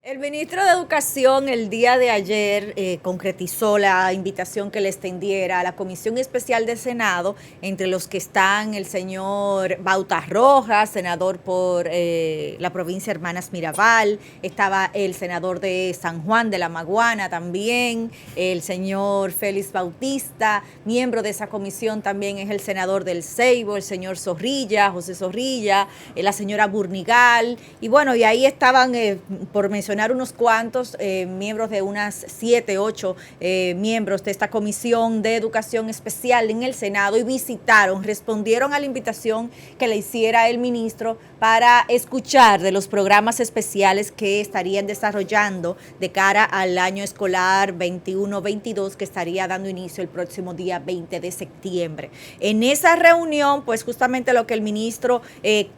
El ministro de Educación el día de ayer concretizó la invitación que le extendiera a la Comisión Especial del Senado, entre los que están el señor Bauta Rojas, senador por la provincia Hermanas Mirabal, estaba el senador de San Juan de la Maguana también, el señor Félix Bautista, miembro de esa comisión también es el senador del Ceibo, el señor Zorrilla, José Zorrilla, la señora Burnigal, y bueno, y ahí estaban, por mencionar unos cuantos miembros de unas 7, 8 miembros de esta Comisión de Educación Especial en el Senado y respondieron a la invitación que le hiciera el ministro para escuchar de los programas especiales que estarían desarrollando de cara al año escolar 21-22 que estaría dando inicio el próximo día 20 de septiembre. En esa reunión, pues justamente lo que el ministro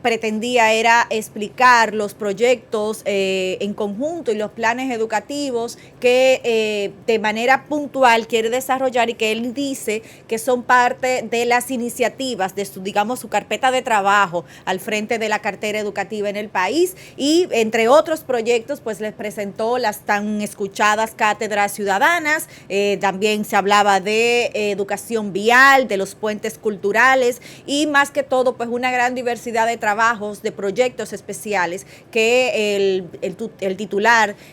pretendía era explicar los proyectos en conjunto y los planes educativos que de manera puntual quiere desarrollar y que él dice que son parte de las iniciativas de su, digamos, su carpeta de trabajo al frente de la cartera educativa en el país y entre otros proyectos pues les presentó las tan escuchadas cátedras ciudadanas, también se hablaba de educación vial, de los puentes culturales y más que todo pues una gran diversidad de trabajos, de proyectos especiales que el titular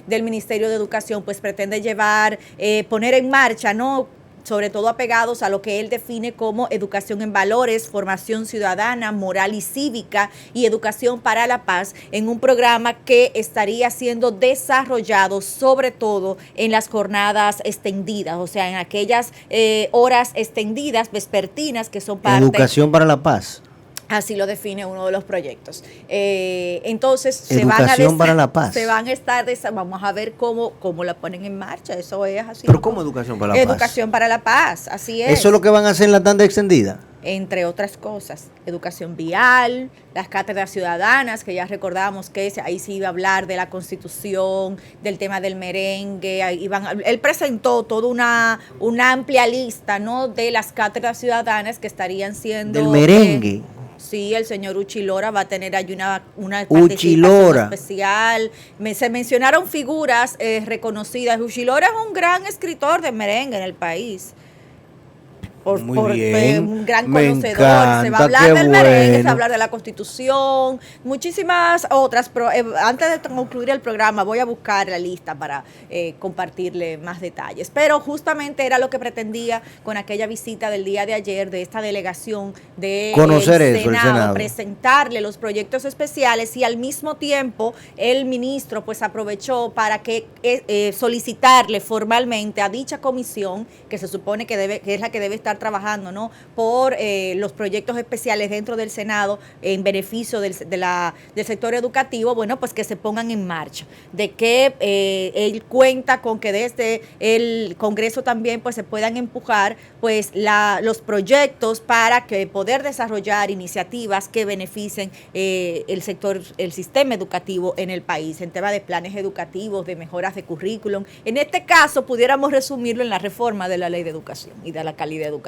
del Ministerio de Educación pues pretende llevar, poner en marcha, ¿no?, sobre todo apegados a lo que él define como educación en valores, formación ciudadana, moral y cívica y educación para la paz, en un programa que estaría siendo desarrollado sobre todo en las jornadas extendidas, o sea, en aquellas horas extendidas, vespertinas, que son parte... Educación para la paz. Así lo define uno de los proyectos. Entonces, educación para la paz. Se van a estar, vamos a ver cómo la ponen en marcha. Eso es así. ¿Pero cómo educación para la paz? Educación para la paz, así es. ¿Eso es lo que van a hacer en la tanda extendida? Entre otras cosas, educación vial, las cátedras ciudadanas, que ya recordamos que ahí se iba a hablar de la Constitución, del tema del merengue, él presentó toda una amplia lista, ¿no?, de las cátedras ciudadanas que estarían siendo... Del merengue. Sí, el señor Uchilora va a tener allí una participación especial. Se mencionaron figuras reconocidas. Uchilora es un gran escritor de merengue en el país. Muy bien. Un gran Me conocedor. encanta, se va a hablar del merengue, se va a bueno. hablar de la Constitución, muchísimas otras, pero antes de concluir el programa voy a buscar la lista para compartirle más detalles. Pero justamente era lo que pretendía con aquella visita del día de ayer de esta delegación de conocer el eso, el Senado, presentarle los proyectos especiales y al mismo tiempo el ministro pues aprovechó para que solicitarle formalmente a dicha comisión que se supone que es la que debe estar trabajando, ¿no?, por los proyectos especiales dentro del Senado en beneficio del sector educativo, bueno, pues que se pongan en marcha, de que él cuenta con que desde el Congreso también pues se puedan empujar pues los proyectos para que poder desarrollar iniciativas que beneficien el sistema educativo en el país, en tema de planes educativos, de mejoras de currículum. En este caso pudiéramos resumirlo en la reforma de la Ley de Educación y de la calidad educativa.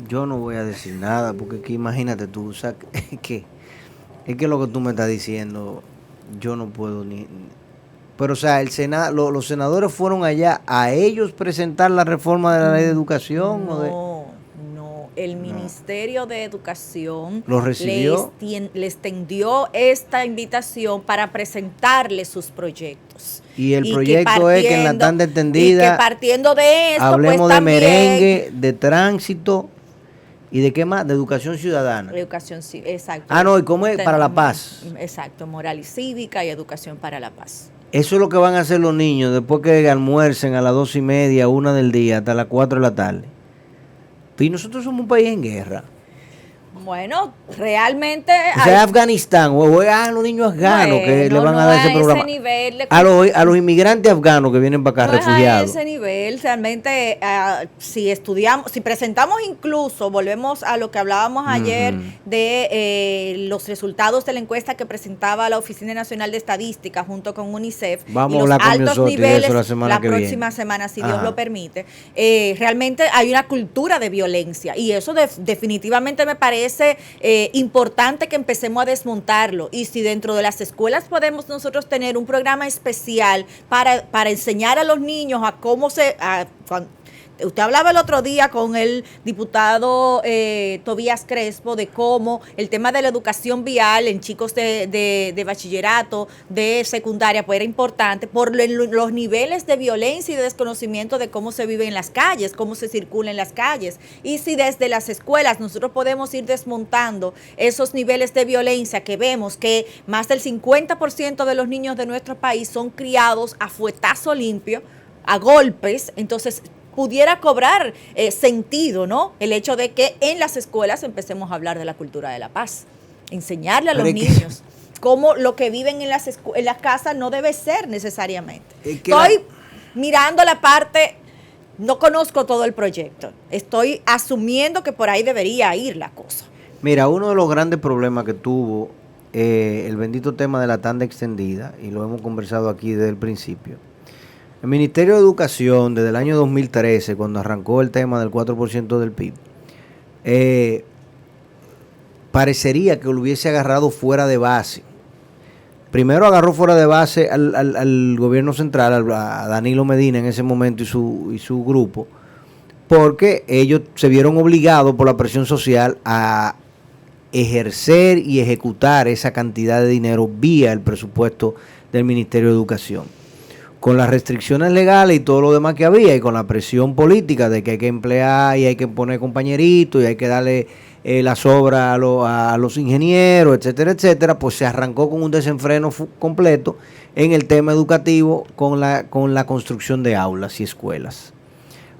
Yo no voy a decir nada, porque aquí, imagínate tú, o sea, es que lo que tú me estás diciendo, yo no puedo ni... Pero, o sea, el Senado, los senadores fueron allá a ellos presentar la reforma de la Ley de Educación. El Ministerio de Educación ¿lo recibió? le extendió esta invitación para presentarle sus proyectos. Y el proyecto es que en la tanda extendida, y que partiendo de esto, hablemos pues, de merengue, de tránsito y de qué más, de educación ciudadana. Educación, exacto. Ah, no, ¿y cómo es? Para la paz. Exacto, moral y cívica y educación para la paz. Eso es lo que van a hacer los niños después que almuercen a las 2:30, 1 del día, hasta las 4 de la tarde. Y nosotros somos un país en guerra. Bueno, realmente... O sea, Afganistán, o los niños afganos que le van a dar ese programa. A los inmigrantes afganos que vienen para acá, refugiados. A ese nivel, realmente, si presentamos incluso, volvemos a lo que hablábamos ayer de los resultados de la encuesta que presentaba la Oficina Nacional de Estadística junto con UNICEF. Vamos y a hablar con altos niveles la próxima viene. semana, si Dios lo permite. Realmente hay una cultura de violencia y eso definitivamente me parece parece importante que empecemos a desmontarlo. Y si dentro de las escuelas podemos nosotros tener un programa especial para enseñar a los niños a cómo usted hablaba el otro día con el diputado Tobías Crespo de cómo el tema de la educación vial en chicos de bachillerato, de secundaria, pues era importante por los niveles de violencia y de desconocimiento de cómo se vive en las calles, cómo se circula en las calles. Y si desde las escuelas nosotros podemos ir desmontando esos niveles de violencia que vemos que más del 50% de los niños de nuestro país son criados a fuetazo limpio, a golpes, entonces pudiera cobrar sentido, ¿no? El hecho de que en las escuelas empecemos a hablar de la cultura de la paz, enseñarle a los niños cómo lo que viven en las casas no debe ser necesariamente. Estoy mirando la parte, no conozco todo el proyecto, estoy asumiendo que por ahí debería ir la cosa. Mira, uno de los grandes problemas que tuvo el bendito tema de la tanda extendida, y lo hemos conversado aquí desde el principio. El Ministerio de Educación, desde el año 2013, cuando arrancó el tema del 4% del PIB, parecería que lo hubiese agarrado fuera de base. Primero agarró fuera de base al gobierno central, a Danilo Medina en ese momento y su grupo, porque ellos se vieron obligados por la presión social a ejercer y ejecutar esa cantidad de dinero vía el presupuesto del Ministerio de Educación. Con las restricciones legales y todo lo demás que había, y con la presión política de que hay que emplear y hay que poner compañeritos y hay que darle las obras a los ingenieros, etcétera, etcétera, pues se arrancó con un desenfreno completo en el tema educativo con la construcción de aulas y escuelas.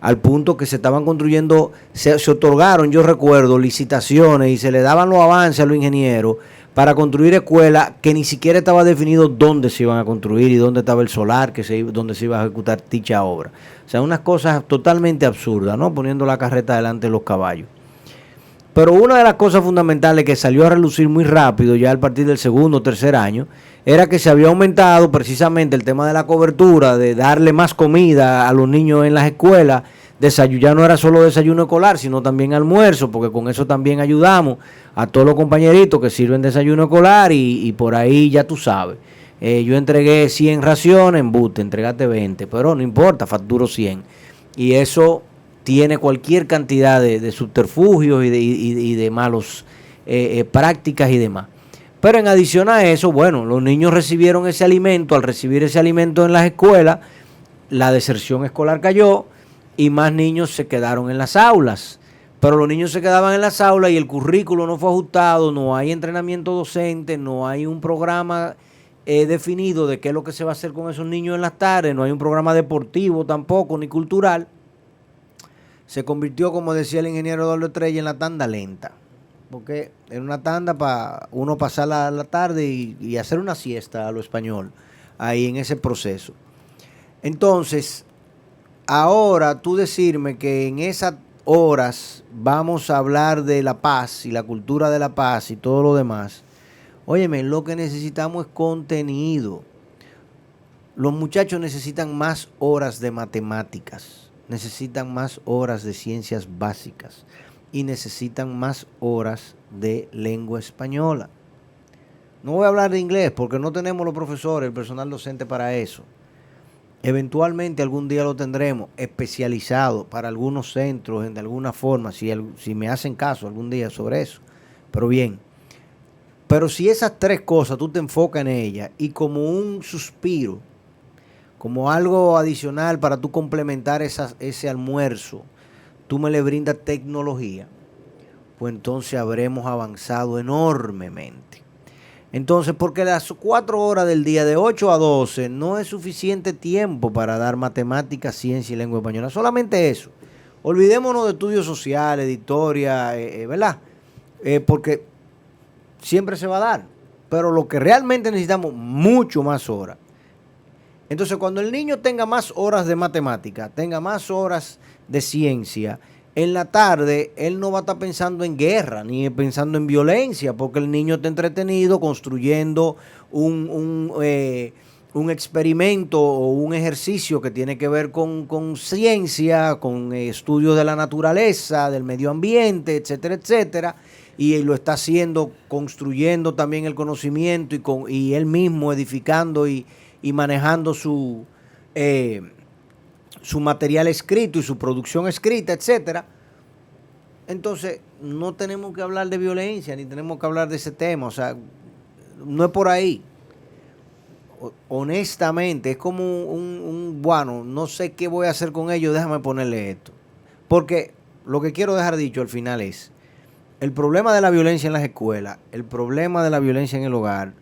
Al punto que se estaban construyendo, se otorgaron, yo recuerdo, licitaciones y se le daban los avances a los ingenieros para construir escuelas que ni siquiera estaba definido dónde se iban a construir y dónde estaba el solar, donde se iba a ejecutar dicha obra. O sea, unas cosas totalmente absurdas, ¿no? Poniendo la carreta delante de los caballos. Pero una de las cosas fundamentales que salió a relucir muy rápido, ya a partir del segundo o tercer año, era que se había aumentado precisamente el tema de la cobertura, de darle más comida a los niños en las escuelas. Ya no era solo desayuno escolar, sino también almuerzo, porque con eso también ayudamos a todos los compañeritos que sirven desayuno escolar y por ahí ya tú sabes. Yo entregué 100 raciones, embuste, entregaste 20, pero no importa, facturo 100. Y eso tiene cualquier cantidad de subterfugios y de malos prácticas y demás. Pero en adición a eso, bueno, los niños recibieron ese alimento. Al recibir ese alimento en las escuelas, la deserción escolar cayó y más niños se quedaron en las aulas. Pero los niños se quedaban en las aulas y el currículo no fue ajustado, no hay entrenamiento docente, no hay un programa definido de qué es lo que se va a hacer con esos niños en las tardes, no hay un programa deportivo tampoco, ni cultural. Se convirtió, como decía el ingeniero Eduardo Estrella, en la tanda lenta. Porque era una tanda para uno pasar la tarde y hacer una siesta a lo español, ahí en ese proceso. Entonces, ahora tú decirme que en esas horas vamos a hablar de la paz y la cultura de la paz y todo lo demás. Óyeme, lo que necesitamos es contenido. Los muchachos necesitan más horas de matemáticas, necesitan más horas de ciencias básicas y necesitan más horas de lengua española. No voy a hablar de inglés porque no tenemos los profesores, el personal docente para eso. Eventualmente algún día lo tendremos especializado para algunos centros de alguna forma, si me hacen caso algún día sobre eso. Pero bien, pero si esas tres cosas tú te enfocas en ellas y como un suspiro, como algo adicional para tú complementar ese almuerzo, tú me le brindas tecnología, pues entonces habremos avanzado enormemente. Entonces, porque las 4 horas del día de 8 a 12 no es suficiente tiempo para dar matemáticas, ciencia y lengua española, solamente eso. Olvidémonos de estudios sociales, de historia, ¿verdad? Porque siempre se va a dar, pero lo que realmente necesitamos, mucho más horas. Entonces, cuando el niño tenga más horas de matemática, tenga más horas de ciencia, en la tarde él no va a estar pensando en guerra ni pensando en violencia, porque el niño está entretenido construyendo un experimento o un ejercicio que tiene que ver con ciencia, con estudios de la naturaleza, del medio ambiente, etcétera, etcétera. y lo está haciendo, construyendo también el conocimiento y él mismo edificando y manejando su material escrito y su producción escrita, etcétera. Entonces, no tenemos que hablar de violencia, ni tenemos que hablar de ese tema, o sea, no es por ahí. Honestamente, es como bueno, no sé qué voy a hacer con ellos, déjame ponerle esto. Porque lo que quiero dejar dicho al final es, el problema de la violencia en las escuelas, el problema de la violencia en el hogar,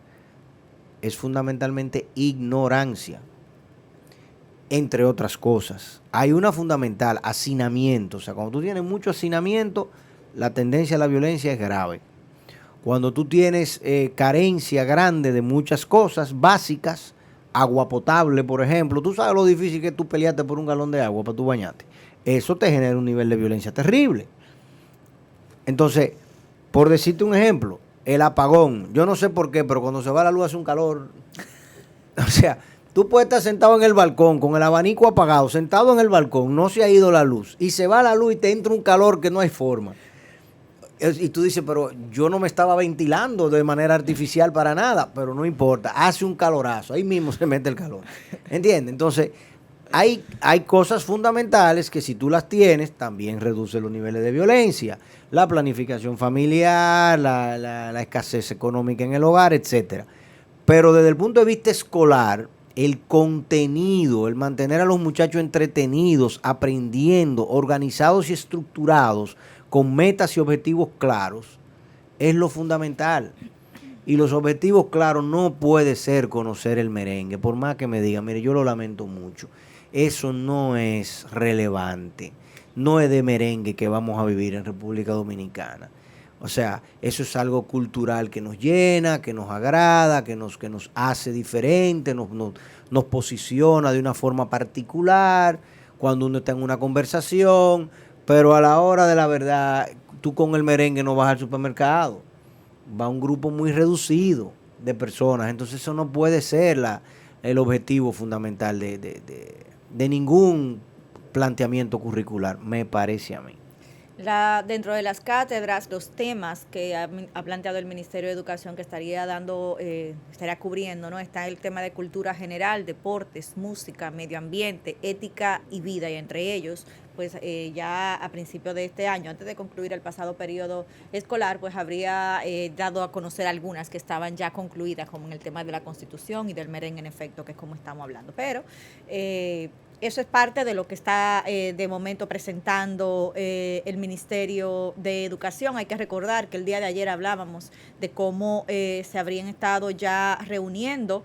es fundamentalmente ignorancia, entre otras cosas. Hay una fundamental, hacinamiento. O sea, cuando tú tienes mucho hacinamiento, la tendencia a la violencia es grave. Cuando tú tienes carencia grande de muchas cosas básicas, agua potable, por ejemplo, tú sabes lo difícil que es tú pelearte por un galón de agua para tú bañarte. Eso te genera un nivel de violencia terrible. Entonces, por decirte un ejemplo, el apagón, yo no sé por qué, pero cuando se va la luz hace un calor. O sea, tú puedes estar sentado en el balcón con el abanico apagado, sentado en el balcón, no se ha ido la luz, y se va la luz y te entra un calor que no hay forma. Y tú dices, pero yo no me estaba ventilando de manera artificial para nada, pero no importa, hace un calorazo, ahí mismo se mete el calor. ¿Entiendes? Entonces, hay cosas fundamentales que si tú las tienes, también reduce los niveles de violencia. La planificación familiar, la escasez económica en el hogar, etcétera. Pero desde el punto de vista escolar, el contenido, el mantener a los muchachos entretenidos, aprendiendo, organizados y estructurados, con metas y objetivos claros, es lo fundamental. Y los objetivos claros no puede ser conocer el merengue, por más que me digan, mire, yo lo lamento mucho, eso no es relevante, no es de merengue que vamos a vivir en República Dominicana. O sea, eso es algo cultural que nos llena, que nos agrada, que nos hace diferente, nos posiciona de una forma particular cuando uno está en una conversación, pero a la hora de la verdad, tú con el merengue no vas al supermercado, va un grupo muy reducido de personas, entonces eso no puede ser el objetivo fundamental de ningún planteamiento curricular, me parece a mí. Dentro de las cátedras, los temas que ha planteado el Ministerio de Educación que estaría cubriendo, ¿no? Está el tema de cultura general, deportes, música, medio ambiente, ética y vida, y entre ellos, pues ya a principios de este año, antes de concluir el pasado periodo escolar, pues habría dado a conocer algunas que estaban ya concluidas, como en el tema de la Constitución y del merengue en efecto, que es como estamos hablando. Pero eso es parte de lo que está de momento presentando el Ministerio de Educación. Hay que recordar que el día de ayer hablábamos de cómo se habrían estado ya reuniendo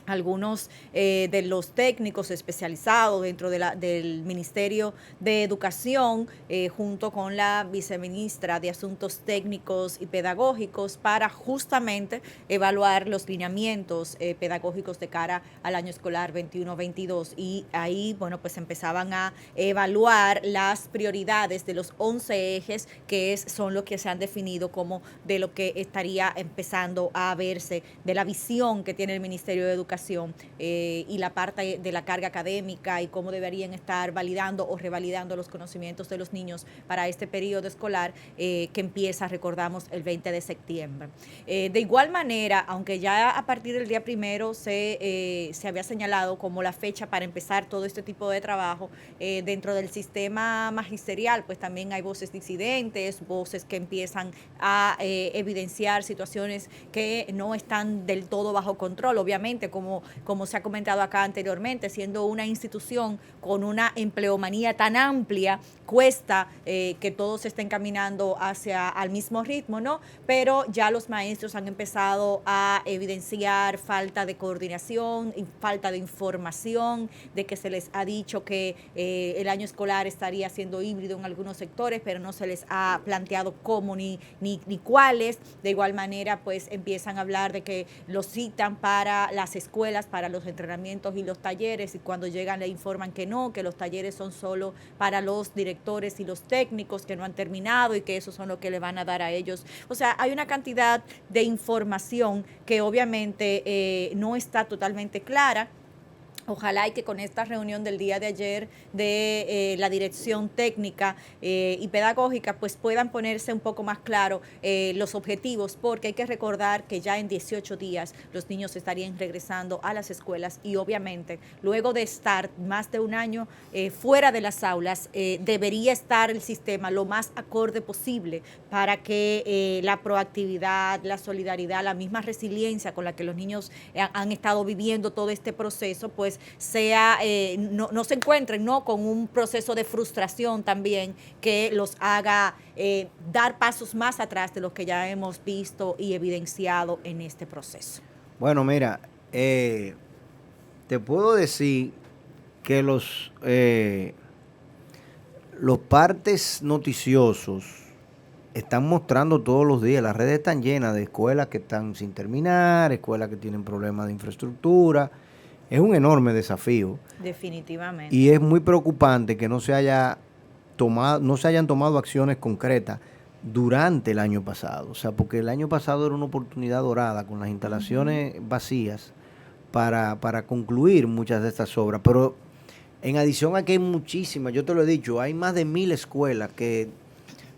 algunos de los técnicos especializados dentro del Ministerio de Educación, junto con la viceministra de Asuntos Técnicos y Pedagógicos, para justamente evaluar los lineamientos pedagógicos de cara al año escolar 21-22. Y ahí, bueno, pues empezaban a evaluar las prioridades de los 11 ejes que son los que se han definido como de lo que estaría empezando a verse, de la visión que tiene el Ministerio de Educación y la parte de la carga académica y cómo deberían estar validando o revalidando los conocimientos de los niños para este periodo escolar que empieza, recordamos, el 20 de septiembre. De igual manera, aunque ya a partir del día 1 se había señalado como la fecha para empezar todo este tipo de trabajo, dentro del sistema magisterial, pues también hay voces disidentes, voces que empiezan a evidenciar situaciones que no están del todo bajo control, obviamente, como se ha comentado acá anteriormente, siendo una institución con una empleomanía tan amplia, cuesta que todos estén caminando al mismo ritmo, ¿no? Pero ya los maestros han empezado a evidenciar falta de coordinación, falta de información, de que se les ha dicho que el año escolar estaría siendo híbrido en algunos sectores, pero no se les ha planteado cómo ni cuáles. De igual manera, pues empiezan a hablar de que los citan para las escuelas, para los entrenamientos y los talleres, y cuando llegan le informan que no, que los talleres son solo para los directores y los técnicos que no han terminado y que esos son los que le van a dar a ellos. O sea, hay una cantidad de información que obviamente no está totalmente clara. Ojalá y que con esta reunión del día de ayer de la dirección técnica y pedagógica pues puedan ponerse un poco más claro los objetivos, porque hay que recordar que ya en 18 días los niños estarían regresando a las escuelas y obviamente luego de estar más de un año fuera de las aulas debería estar el sistema lo más acorde posible para que la proactividad, la solidaridad, la misma resiliencia con la que los niños han estado viviendo todo este proceso pues no se encuentren, ¿no?, con un proceso de frustración también que los haga dar pasos más atrás de los que ya hemos visto y evidenciado en este proceso. Bueno, mira, te puedo decir que los partes noticiosos están mostrando todos los días, las redes están llenas de escuelas que están sin terminar, escuelas que tienen problemas de infraestructura. Es un enorme desafío. Definitivamente. Y es muy preocupante que no se hayan tomado acciones concretas durante el año pasado. O sea, porque el año pasado era una oportunidad dorada con las instalaciones vacías para concluir muchas de estas obras. Pero en adición a que hay muchísimas, yo te lo he dicho, hay más de 1000 escuelas que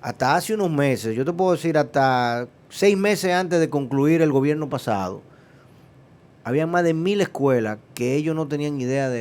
hasta hace unos meses, yo te puedo decir hasta 6 meses antes de concluir el gobierno pasado, había más de 1000 escuelas que ellos no tenían idea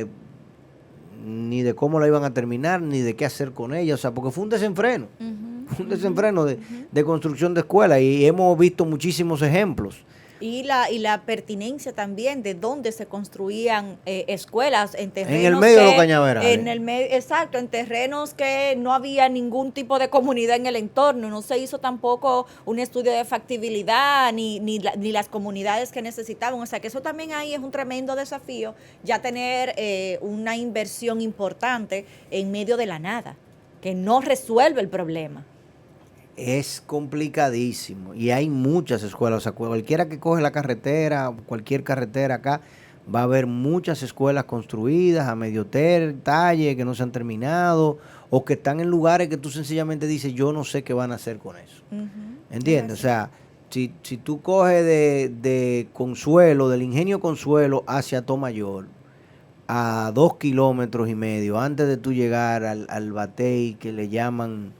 ni de cómo la iban a terminar, ni de qué hacer con ellas. O sea, porque fue un desenfreno. Un desenfreno de construcción de escuelas. Y hemos visto muchísimos ejemplos. Y la pertinencia también de dónde se construían escuelas en terrenos en el medio de los cañaverales. Exacto, en terrenos que no había ningún tipo de comunidad en el entorno. No se hizo tampoco un estudio de factibilidad ni las comunidades que necesitaban. O sea que eso también ahí es un tremendo desafío, ya tener una inversión importante en medio de la nada, que no resuelve el problema. Es complicadísimo y hay muchas escuelas, o sea, cualquiera que coge la carretera, cualquier carretera acá, va a haber muchas escuelas construidas a medio talle, que no se han terminado, o que están en lugares que tú sencillamente dices, yo no sé qué van a hacer con eso. ¿Entiendes? O sea, si tú coges de Consuelo, del Ingenio Consuelo hacia Tomayor, a 2,5 kilómetros, antes de tú llegar al Batey, que le llaman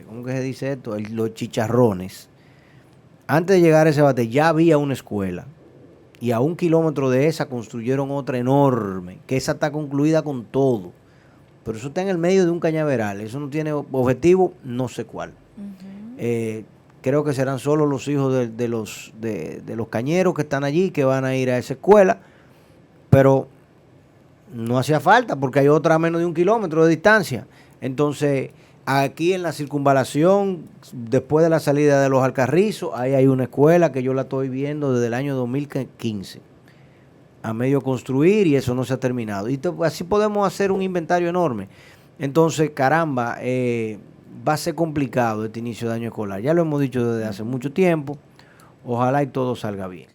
¿cómo que se dice esto? Los chicharrones. Antes de llegar a ese bate ya había una escuela y a 1 kilómetro de esa construyeron otra enorme, que esa está concluida con todo, pero eso está en el medio de un cañaveral, eso no tiene objetivo, no sé cuál. Creo que serán solo los hijos de los cañeros que están allí que van a ir a esa escuela, pero no hacía falta porque hay otra a menos de 1 kilómetro de distancia. Entonces, aquí en la circunvalación, después de la salida de los Alcarrizos, ahí hay una escuela que yo la estoy viendo desde el año 2015, a medio construir, y eso no se ha terminado. Y así podemos hacer un inventario enorme. Entonces, caramba, va a ser complicado este inicio de año escolar. Ya lo hemos dicho desde hace mucho tiempo. Ojalá y todo salga bien.